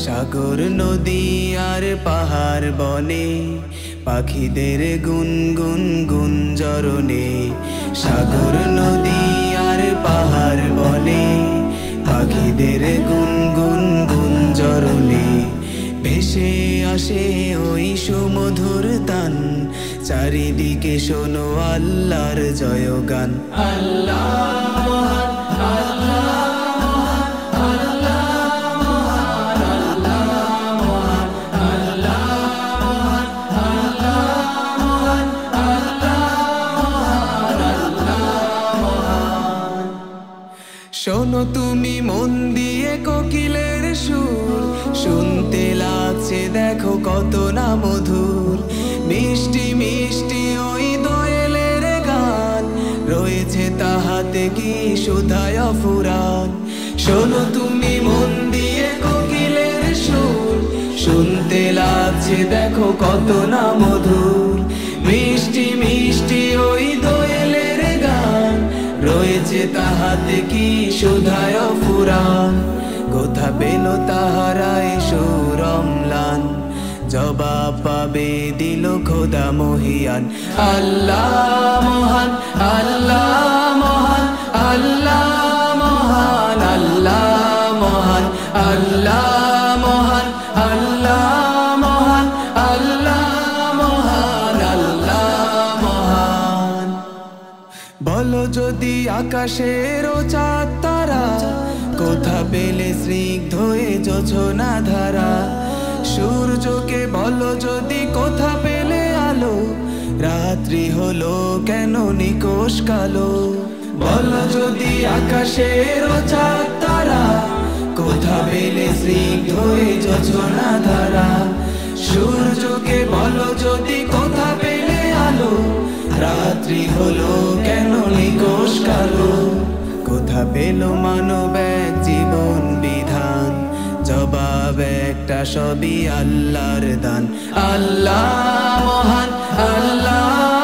সাগর নদী আর পাহাড় বনে পাখিদের গুনগুন গুঞ্জরণে। সাগর নদী আর পাহাড় বনে পাখিদের গুনগুন গুঞ্জরণে। ভেসে আসে ওই সুমধুর তান, চারিদিকে শোনো আল্লাহর জয়গান। আল্লাহ শোনো তুমি মন দিয়ে কোকিলের সুর, শুনতে লাগছে দেখো কত না মধুর। মিষ্টি মিষ্টি ওই দোয়েলের গান, রয়েছে তাহাতে কি সুধায় ফুরান। শোনো তুমি মন দিয়ে কোকিলের সুর, শুনতে লাগছে দেখো কত না মধুর। মিষ্টি মিষ্টি ওই দোয়েলের গান, রয়েছে তাহাতে কি সুধায় ফুরান। কোথা পেল তাহারাই সুরমলান, জবাব পাবে দিল খোদা মহিয়ান। আল্লাহ মহান, আল্লাহ মহান, আল্লাহ মহান, আল্লাহ মহান, আল্লাহ মহান, আল্লাহ মহান, আল্লাহ মহান, আল্লাহ মহান। বলো যদি আকাশের চাঁদ তারা, কোথা পেলে স্নিগ্ধ হয়ে যোছনা ধারা। সূর্যকে বলো যদি কোথা পেলে আলো, রাত্রি হলো কেন নিকোষ কালো। বলো যদি আকাশের চাঁদ তারা, কোথা পেলে স্নিগ্ধ হয়ে যোছনা ধারা। সূর্যকে বলো যদি কোথা পেলে আলো, রাত্রি হলো কেন নিকোষ কালো। কোথা পেল মানব এক জীবন বিধান, জবাব একটা সবই আল্লাহর দান। আল্লাহ মহান, আল্লাহ